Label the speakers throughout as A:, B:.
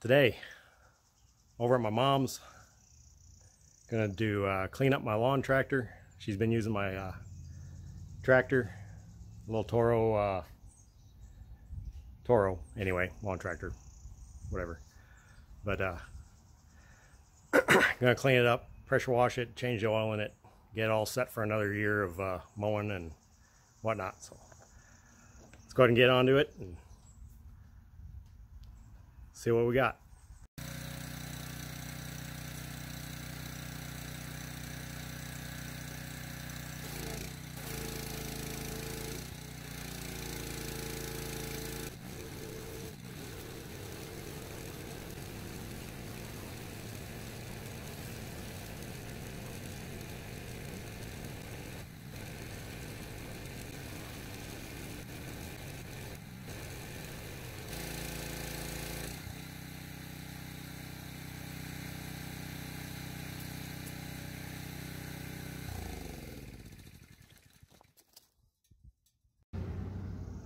A: Today, over at my mom's, gonna do clean up my lawn tractor. She's been using my tractor, a little Toro, anyway, lawn tractor, whatever. But gonna clean it up, pressure wash it, change the oil in it, get it all set for another year of mowing and whatnot. So let's go ahead and get onto it and see what we got.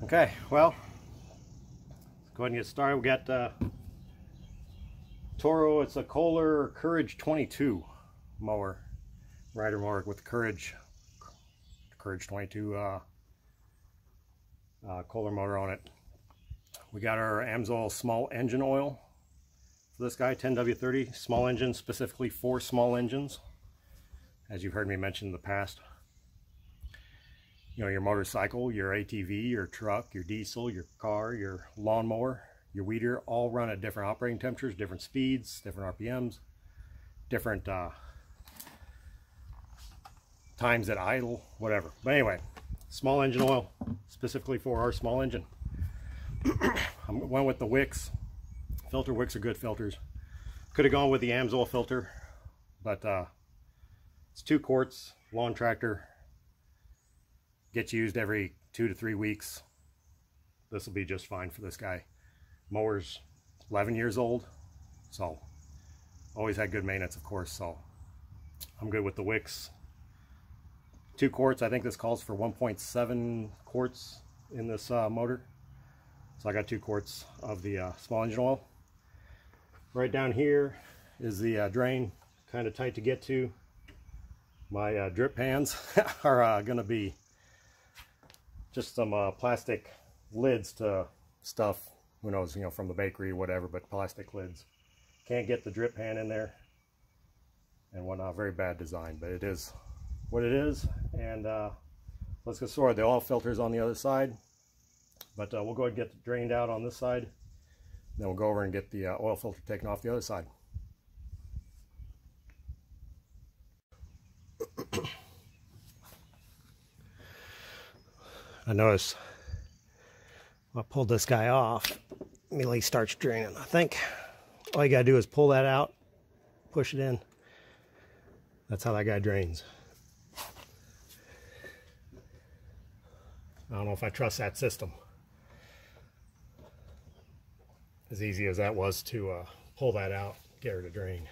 A: Okay, well, let's go ahead and get started. We got Toro. It's a Kohler Courage 22 mower, rider mower with Courage 22 Kohler motor on it. We got our AMSOIL small engine oil for this guy, 10W30, small engine, specifically for small engines, as you've heard me mention in the past. You know, your motorcycle, your ATV, your truck, your diesel, your car, your lawnmower, your weeder, all run at different operating temperatures, different speeds, different RPMs, different times at idle, whatever. But anyway, small engine oil, specifically for our small engine. I went with the wicks. Filter wicks are good filters. Could have gone with the AMSOIL filter, but it's 2 quarts, lawn tractor. Gets used every 2 to 3 weeks. This will be just fine for this guy. Mower's 11 years old, so always had good maintenance, of course, so I'm good with the wicks. 2 quarts, I think this calls for 1.7 quarts in this motor. So I got 2 quarts of the small engine oil. Right down here is the drain, kind of tight to get to. My drip pans are gonna be just some plastic lids to stuff, who knows, you know, from the bakery or whatever, but plastic lids. Can't get the drip pan in there and whatnot. Very bad design, but it is what it is. And let's get started. The oil filter's on the other side, but we'll go ahead and get it drained out on this side. Then we'll go over and get the oil filter taken off the other side. I noticed I pulled this guy off, immediately starts draining. I think all you gotta do is pull that out, push it in. That's how that guy drains. I don't know if I trust that system. As easy as that was to pull that out, get her to drain.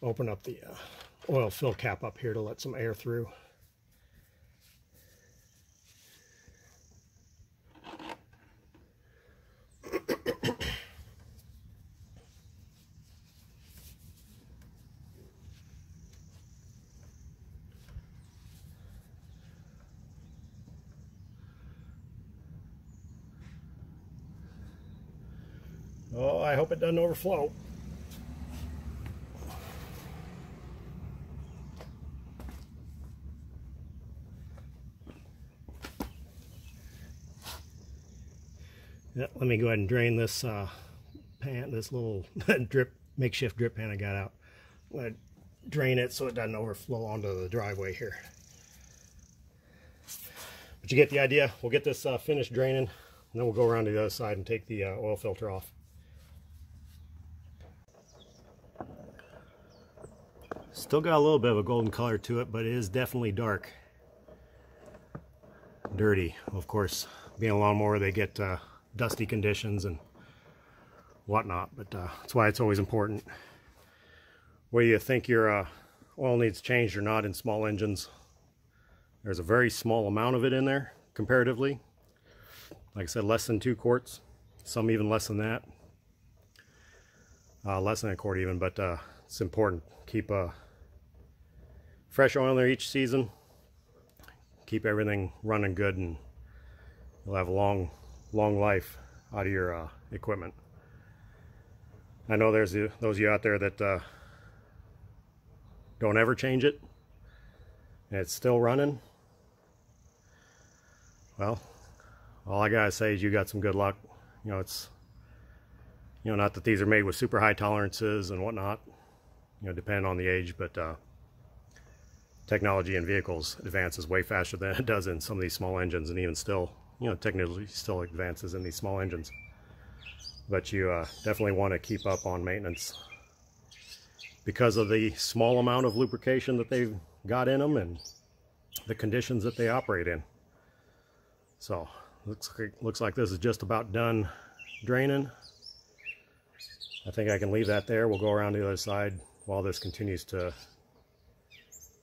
A: Open up the oil fill cap up here to let some air through. Oh, I hope it doesn't overflow. Yeah, let me go ahead and drain this pan, this little makeshift drip pan I got out. I'm going to drain it so it doesn't overflow onto the driveway here. But you get the idea. We'll get this finished draining, and then we'll go around to the other side and take the oil filter off. Still got a little bit of a golden color to it, but it is definitely dark. Dirty. Of course, being a lawnmower, they get dusty conditions and whatnot, but that's why it's always important, whether you think your oil needs changed or not in small engines. There's a very small amount of it in there comparatively. Like I said, less than 2 quarts, some even less than that. Less than a quart even, but it's important. Keep fresh oil in there each season. Keep everything running good, and you'll have a long life out of your equipment. I know there's those of you out there that don't ever change it, and it's still running. Well, all I gotta say is you got some good luck. You know, it's, you know, not that these are made with super high tolerances and whatnot, you know, depending on the age, but technology in vehicles advances way faster than it does in some of these small engines, and even still, you know, technology still advances in these small engines. But you definitely want to keep up on maintenance because of the small amount of lubrication that they've got in them and the conditions that they operate in. So looks like this is just about done draining. I think I can leave that there. We'll go around the other side while this continues to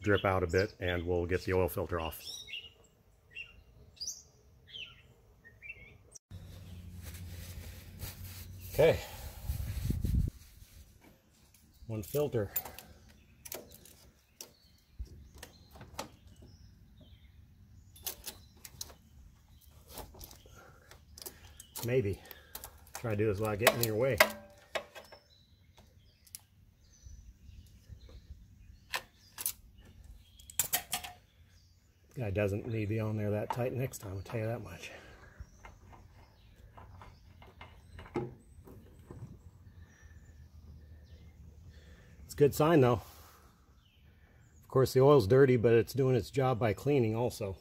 A: drip out a bit, and we'll get the oil filter off. Okay, one filter. Maybe try to do this without getting in your way. Guy doesn't need to be on there that tight next time, I'll tell you that much. It's a good sign though. Of course the oil's dirty, but it's doing its job by cleaning also.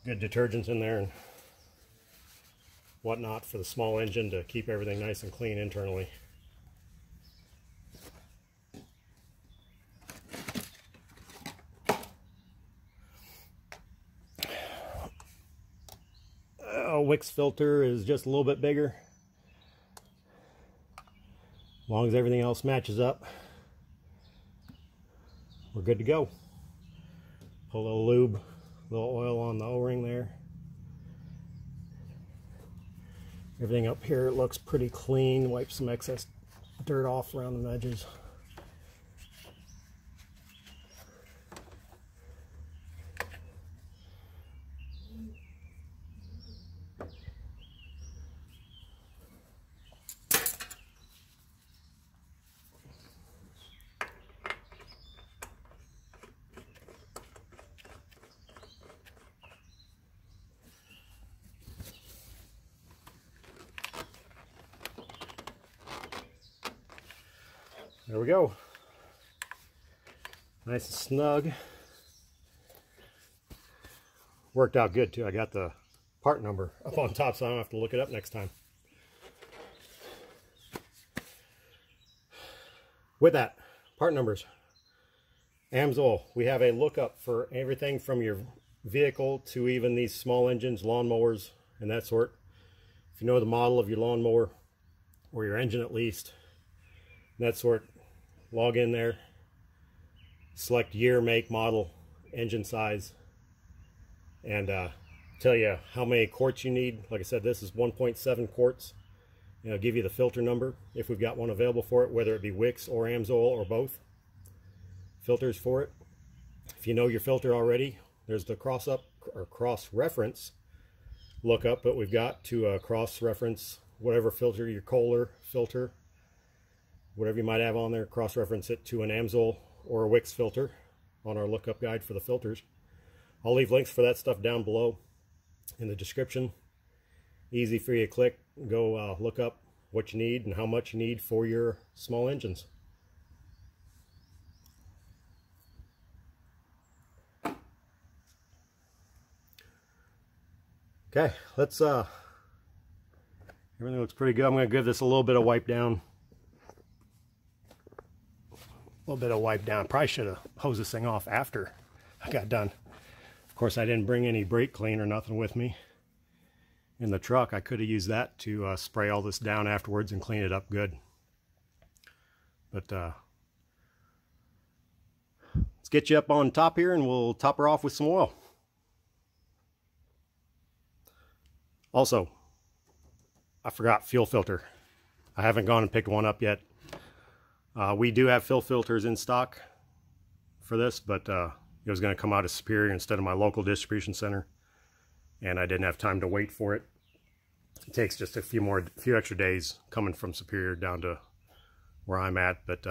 A: Good detergents in there and whatnot for the small engine to keep everything nice and clean internally. Wicks filter is just a little bit bigger. As long as everything else matches up, we're good to go. Put a little lube, a little oil on the O-ring there. Everything up here looks pretty clean. Wipe some excess dirt off around the edges. There we go. Nice and snug. Worked out good too. I got the part number up on top so I don't have to look it up next time. With that, part numbers. AMSOIL. We have a lookup for everything from your vehicle to even these small engines, lawnmowers, and that sort. If you know the model of your lawnmower, or your engine at least, that sort, log in there, select year, make, model, engine size, and tell you how many quarts you need. Like I said, this is 1.7 quarts. It'll give you the filter number if we've got one available for it, whether it be Wicks or AMSOIL or both filters for it. If you know your filter already, there's the cross-up or cross-reference lookup, but we've got to cross-reference whatever filter, your Kohler filter, whatever you might have on there, cross-reference it to an AMSOIL or a Wicks filter on our lookup guide for the filters. I'll leave links for that stuff down below in the description. Easy for you to click, go look up what you need and how much you need for your small engines. Okay, let's everything looks pretty good. I'm going to give this a little bit of wipe down. Probably should have hosed this thing off after I got done. Of course, I didn't bring any brake clean or nothing with me in the truck. I could have used that to spray all this down afterwards and clean it up good. But let's get you up on top here and we'll top her off with some oil. Also, I forgot fuel filter. I haven't gone and picked one up yet. We do have fuel filters in stock for this, but it was going to come out of Superior instead of my local distribution center, and I didn't have time to wait for it. It takes just a few extra days coming from Superior down to where I'm at, but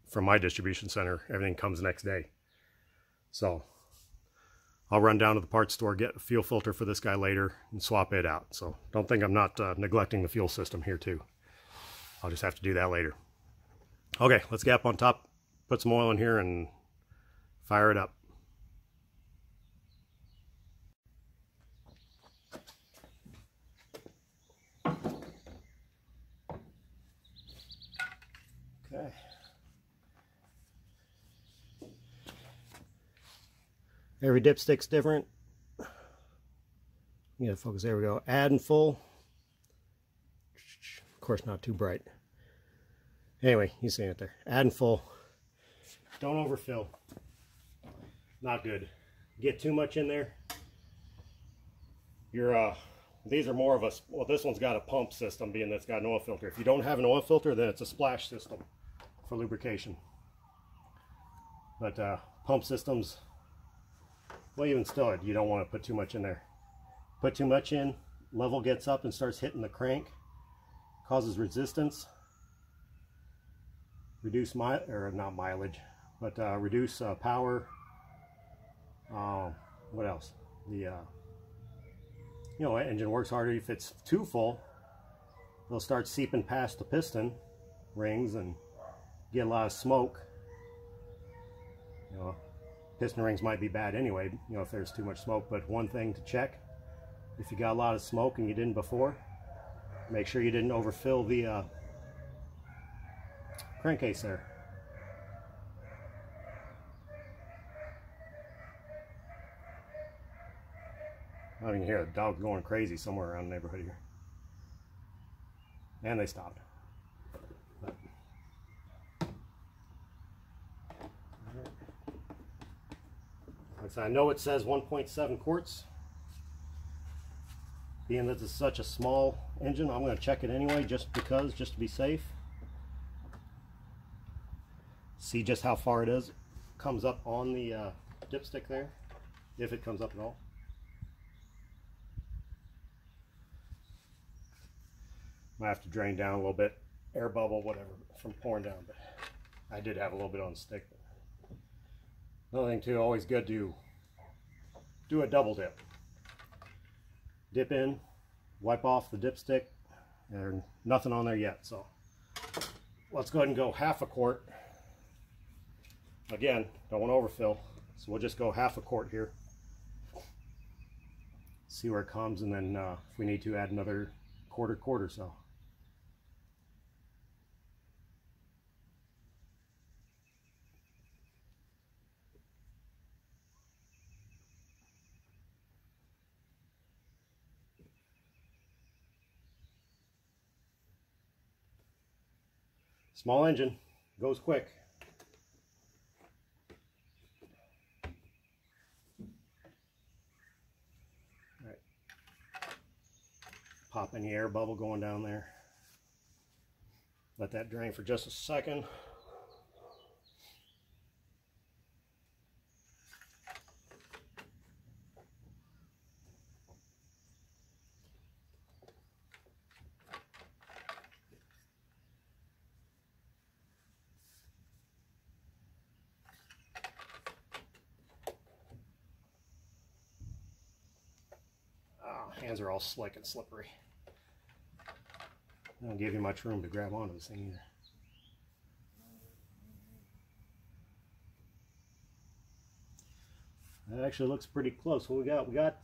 A: from my distribution center, everything comes next day. So I'll run down to the parts store, get a fuel filter for this guy later, and swap it out. So don't think I'm not neglecting the fuel system here too. I'll just have to do that later. Okay, let's get up on top, put some oil in here, and fire it up. Okay. Every dipstick's different. Yeah, focus. There we go. Add and full. Of course, not too bright. Anyway, you see it there. Add and full. Don't overfill. Not good. Get too much in there. These are more of a, well, this one's got a pump system, being that it's got an oil filter. If you don't have an oil filter, then it's a splash system for lubrication. But pump systems, well, even still, you don't want to put too much in there. Put too much in, level gets up and starts hitting the crank, causes resistance, reduce not mileage, but reduce power. What else? The engine works harder. If it's too full, they'll start seeping past the piston rings and get a lot of smoke. Piston rings might be bad anyway, if there's too much smoke. But one thing to check, if you got a lot of smoke and you didn't before, make sure you didn't overfill the crankcase there. I can hear a dog going crazy somewhere around the neighborhood here. And they stopped. But, I know it says 1.7 quarts. Being that it's such a small engine, I'm going to check it anyway, just to be safe. See just how far it is. Comes up on the dipstick there, if it comes up at all. Might have to drain down a little bit, air bubble, whatever, from pouring down. But I did have a little bit on the stick. Another thing too, always good to do a double dip. Dip in, wipe off the dipstick. There's nothing on there yet, so let's go ahead and go half a quart. Again, don't want to overfill, so we'll just go half a quart here. See where it comes, and then if we need to, add another quart or so. Small engine, goes quick. All right. Pop any air bubble going down there. Let that drain for just a second. Hands are all slick and slippery. I don't give you much room to grab onto this thing either. That actually looks pretty close. What we got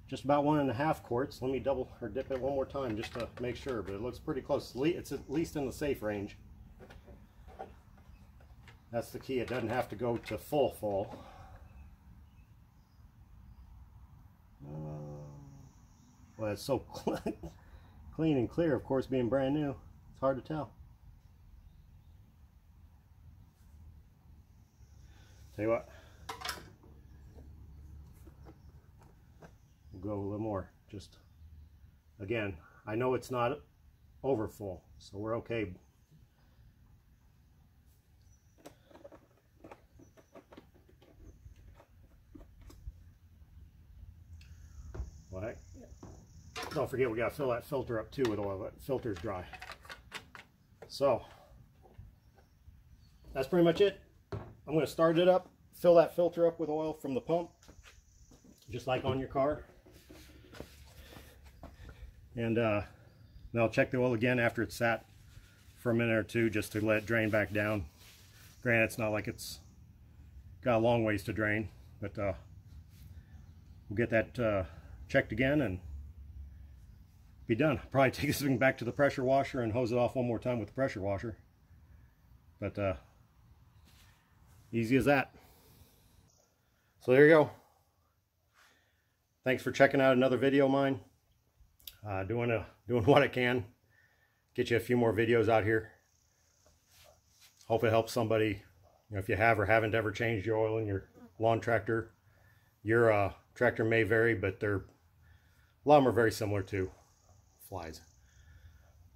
A: just about 1.5 quarts. Let me double or dip it one more time just to make sure, but it looks pretty close. It's at least in the safe range. That's the key. It doesn't have to go to full. Well, it's so clean and clear, of course, being brand new. It's hard to tell. Tell you what. We'll go a little more. Just, again, I know it's not over full, so we're okay. Well, don't forget we got to fill that filter up too with oil. That filter's dry. So that's pretty much it. I'm going to start it up, fill that filter up with oil from the pump, just like on your car. And then I'll check the oil again after it's sat for a minute or two, just to let it drain back down. Granted, it's not like it's got a long ways to drain, but we'll get that checked again and be done. I'll probably take this thing back to the pressure washer and hose it off one more time with the pressure washer. But easy as that. So there you go. Thanks for checking out another video of mine. Doing what I can. Get you a few more videos out here. Hope it helps somebody. You know, if you have or haven't ever changed your oil in your lawn tractor. Your tractor may vary, but a lot of them are very similar to flies.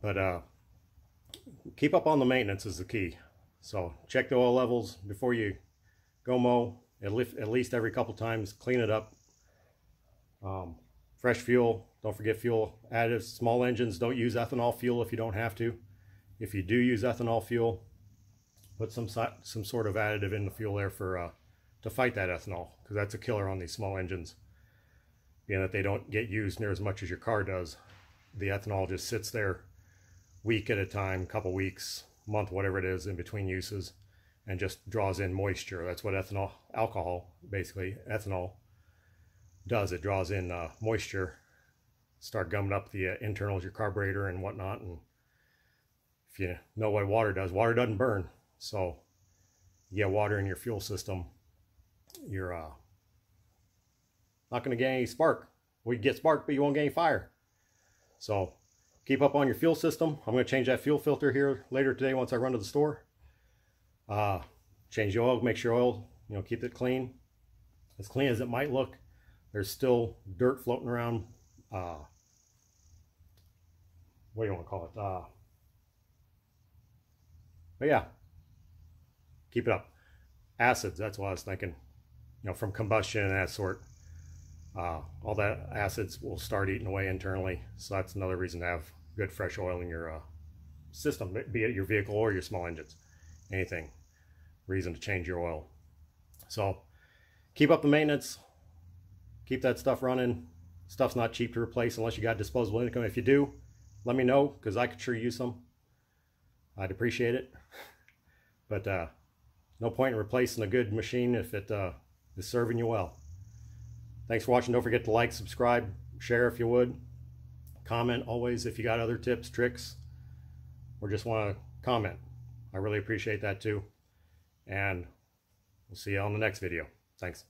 A: But keep up on the maintenance is the key. So check the oil levels before you go mow. At least every couple times. Clean it up. Fresh fuel. Don't forget fuel additives. Small engines, don't use ethanol fuel if you don't have to. If you do use ethanol fuel, put some sort of additive in the fuel there for to fight that ethanol, because that's a killer on these small engines. Being that they don't get used near as much as your car does. The ethanol just sits there week at a time, couple weeks, month, whatever it is, in between uses, and just draws in moisture. That's what alcohol, basically, ethanol does. It draws in moisture, start gumming up the internals of your carburetor and whatnot. And if you know what water does, water doesn't burn. So you get water in your fuel system, you're not going to get any spark. Well, you get spark, but you won't get any fire. So keep up on your fuel system. I'm going to change that fuel filter here later today once I run to the store. Change the oil, make sure oil, keep it clean. As clean as it might look, there's still dirt floating around. What do you want to call it? But yeah, keep it up. Acids, that's what I was thinking. From combustion and that sort. All that acids will start eating away internally. So that's another reason to have good fresh oil in your system, be it your vehicle or your small engines. Anything. Reason to change your oil. So keep up the maintenance. Keep that stuff running. Stuff's not cheap to replace unless you got disposable income. If you do, let me know, because I could sure use some. I'd appreciate it. But no point in replacing a good machine if it is serving you well. Thanks for watching. Don't forget to like, subscribe, share if you would. Comment always if you got other tips, tricks, or just want to comment. I really appreciate that too. And we'll see you on the next video. Thanks.